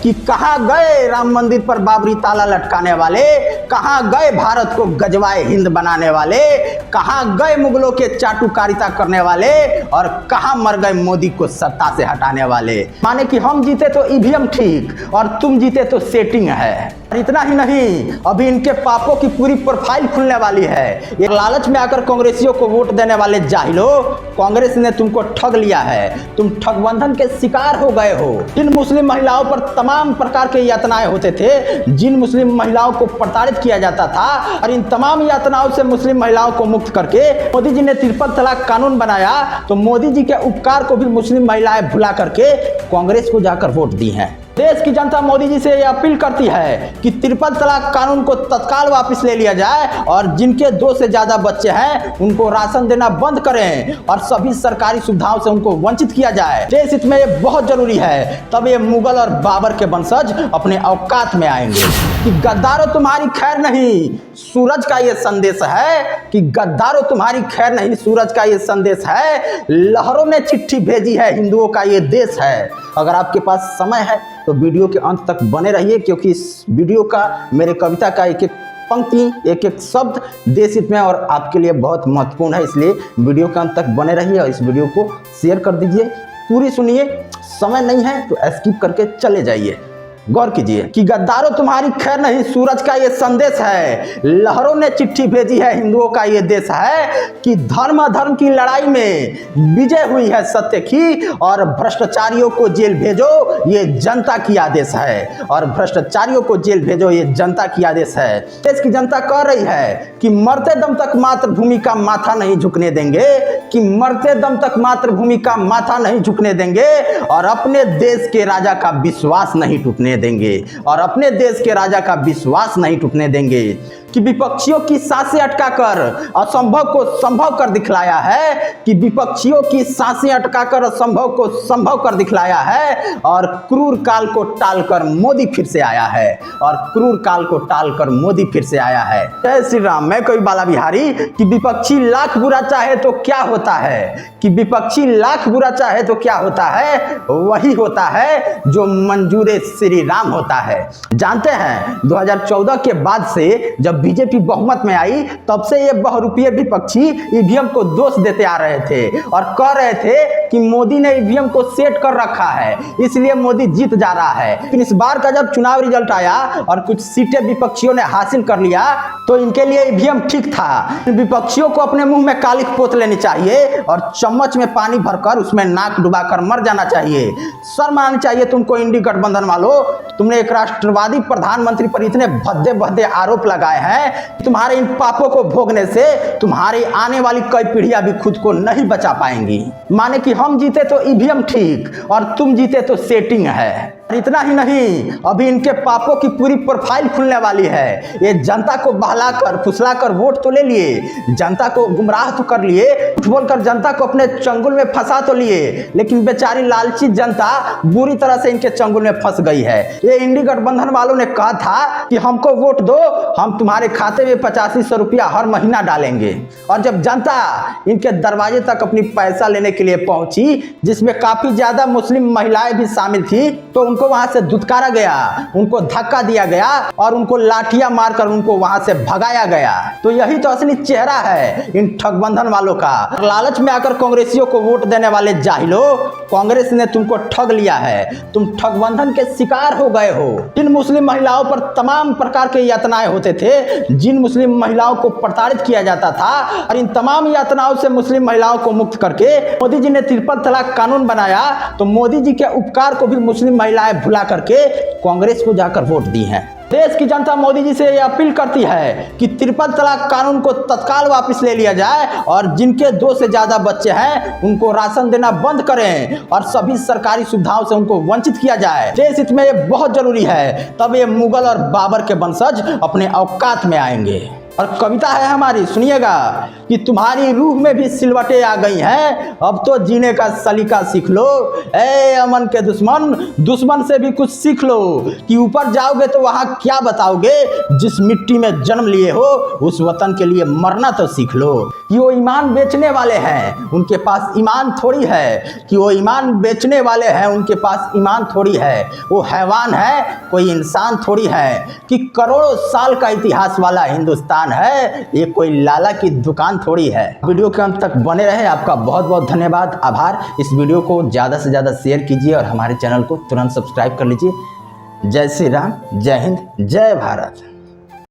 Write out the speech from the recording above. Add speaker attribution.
Speaker 1: कि कहाँ गए राम मंदिर पर बाबरी ताला लटकाने वाले, कहाँ गए भारत को गजवाए हिंद बनाने वाले, कहाँ गए मुगलों के चाटुकारिता करने वाले, और कहाँ मर गए मोदी को सत्ता से हटाने वाले। माने कि हम जीते तो ईवीएम ठीक और तुम जीते तो सेटिंग है। इतना ही नहीं, अभी इनके पापों की पूरी प्रोफाइल खुलने वाली है। ये लालच में आकर कांग्रेसियों को वोट देने वाले जाहिलो, कांग्रेस ने तुमको ठग लिया है। तुम ठगबंधन के शिकार हो गए हो। जिन मुस्लिम महिलाओं पर तमाम प्रकार के यातनाएं होते थे, जिन मुस्लिम महिलाओं को प्रताड़ित किया जाता था, और इन तमाम यातनाओं से मुस्लिम महिलाओं को मुक्त करके मोदी जी ने ट्रिपल तलाक कानून बनाया, तो मोदी जी के उपकार को भी मुस्लिम महिलाएं भुला करके कांग्रेस को जाकर वोट दी हैं। देश की जनता मोदी जी से यह अपील करती है कि ट्रिपल तलाक कानून को तत्काल वापस ले लिया जाए, और जिनके 2 से ज्यादा बच्चे हैं उनको राशन देना बंद करें, और सभी सरकारी सुविधाओं से उनको वंचित किया जाए। देश हित में ये बहुत जरूरी है, तब ये मुगल और बाबर के वंशज अपने औकात में आएंगे। कि गद्दारों तुम्हारी खैर नहीं, सूरज का ये संदेश है कि गद्दारों तुम्हारी खैर नहीं, सूरज का ये संदेश है। लहरों ने चिट्ठी भेजी है, हिंदुओं का ये देश है। अगर आपके पास समय है तो वीडियो के अंत तक बने रहिए, क्योंकि इस वीडियो का, मेरे कविता का एक एक पंक्ति, एक एक शब्द देश हित में और आपके लिए बहुत महत्वपूर्ण है। इसलिए वीडियो के अंत तक बने रहिए और इस वीडियो को शेयर कर दीजिए, पूरी सुनिए। समय नहीं है तो स्किप करके चले जाइए। गौर कीजिए कि गद्दारों तुम्हारी खैर नहीं, सूरज का ये संदेश है। लहरों ने चिट्ठी भेजी है, हिंदुओं का ये देश है। कि धर्म अधर्म की लड़ाई में विजय हुई है सत्य की, और भ्रष्टाचारियों को जेल भेजो, ये जनता की आदेश है। और भ्रष्टाचारियों को जेल भेजो, ये जनता की आदेश है। देश की जनता कह रही है कि मरते दम तक मातृभूमि का माथा नहीं झुकने देंगे, कि मरते दम तक मातृभूमि का माथा नहीं झुकने देंगे, और अपने देश के राजा का विश्वास नहीं टूटने देंगे, और अपने देश के राजा का विश्वास नहीं टूटने देंगे। कि विपक्षियों की सांसें अटकाकर असंभव को संभव कर दिखलाया है, कि विपक्षियों की सांसें अटकाकर असंभव को संभव कर दिखलाया है, और क्रूर काल को टालकर मोदी फिर से आया है, और क्रूर काल को टालकर मोदी फिर से आया है। जय श्री राम। मैं कोई बाला बिहारी। कि विपक्षी लाख बुरा चाहे तो क्या होता है, कि विपक्षी लाख बुरा चाहे तो क्या होता है, वही होता है जो मंजूरे श्री राम होता है। जानते हैं 2014 के बाद से जब बीजेपी बहुमत में आई, तब से ये बहुरूपीय विपक्षी ईवीएम को दोष देते आ रहे थे और कह रहे थे कि मोदी ने ईवीएम को सेट कर रखा है, इसलिए मोदी जीत जा रहा है। फिर इस बार का जब चुनाव रिजल्ट आया और कुछ सीटें विपक्षियों ने हासिल कर लिया, तो इनके लिए ईवीएम ठीक था। विपक्षियों को अपने मुंह में कालिख पोत लेनी चाहिए और चम्मच में पानी भरकर उसमें नाक डुबाकर मर जाना चाहिए। शर्म आनी चाहिए तुमको इंडी गठबंधन वालों। तुमने एक राष्ट्रवादी प्रधानमंत्री पर इतने भद्दे भद्दे आरोप लगाए हैं, तुम्हारे इन पापों को भोगने से तुम्हारी आने वाली कई पीढ़ियां भी खुद को नहीं बचा पाएंगी। माने कि हम जीते तो ईवीएम ठीक और तुम जीते तो सेटिंग है। इतना ही नहीं, अभी इनके पापों की पूरी प्रोफाइल खुलने वाली है। ये जनता को बहलाकर फुसलाकर वोट तो ले लिए, जनता को गुमराह तो कर लिए, झूठ बोलकर जनता को अपने चंगुल में फंसा तो लिए, लेकिन बेचारी लालची जनता बुरी तरह से इनके चंगुल में फंस गई है। ये इंडी गठबंधन वालों ने कहा था कि हमको वोट दो, हम तुम्हारे खाते में 8500 रुपया हर महीना डालेंगे। और जब जनता इनके दरवाजे तक अपनी पैसा लेने के लिए पहुंची, जिसमें काफी ज्यादा मुस्लिम महिलाएं भी शामिल थी, तो उनको वहां से धुतकारा गया, उनको धक्का दिया गया और उनको लाठियां मारकर उनको वहां से भगाया गया। तो यही तो असली चेहरा है इन ठगबंधन वालों का। लालच में आकर कांग्रेसियों को वोट देने वाले जाहिलो, कांग्रेस ने तुमको ठग लिया है। तुम ठगबंधन के शिकार हो गए हो। जिन मुस्लिम महिलाओं पर तमाम प्रकार के यातनाएं होते थे, जिन मुस्लिम महिलाओं को प्रताड़ित किया जाता था, और इन तमाम यातनाओं से मुस्लिम महिलाओं को मुक्त करके मोदी जी ने ट्रिपल तलाक कानून बनाया, तो मोदी जी के उपकार को भी मुस्लिम महिलाएं भुला करके कांग्रेस को जाकर वोट दी हैं। देश की जनता मोदी जी से यह अपील करती है कि ट्रिपल तलाक कानून को तत्काल वापस ले लिया जाए, और जिनके 2 से ज्यादा बच्चे हैं उनको राशन देना बंद करें, और सभी सरकारी सुविधाओं से उनको वंचित किया जाए। देश हित में ये बहुत जरूरी है, तब ये मुगल और बाबर के वंशज अपने औकात में आएंगे। और कविता है हमारी, सुनिएगा कि तुम्हारी रूह में भी सिलवटें आ गई हैं, अब तो जीने का सलीका सीख लो। ए अमन के दुश्मन, दुश्मन से भी कुछ सीख लो कि ऊपर जाओगे तो वहाँ क्या बताओगे। जिस मिट्टी में जन्म लिए हो उस वतन के लिए मरना तो सीख लो। कि वो ईमान बेचने वाले हैं, उनके पास ईमान थोड़ी है। कि वो ईमान बेचने वाले हैं, उनके पास ईमान थोड़ी है। वो हैवान है, कोई इंसान थोड़ी है। कि करोड़ों साल का इतिहास वाला हिंदुस्तान है, ये कोई लाला की दुकान थोड़ी है। वीडियो के अंत तक बने रहे, आपका बहुत बहुत धन्यवाद, आभार। इस वीडियो को ज़्यादा से ज़्यादा शेयर कीजिए और हमारे चैनल को तुरंत सब्सक्राइब कर लीजिए। जय श्री राम, जय हिंद, जय भारत।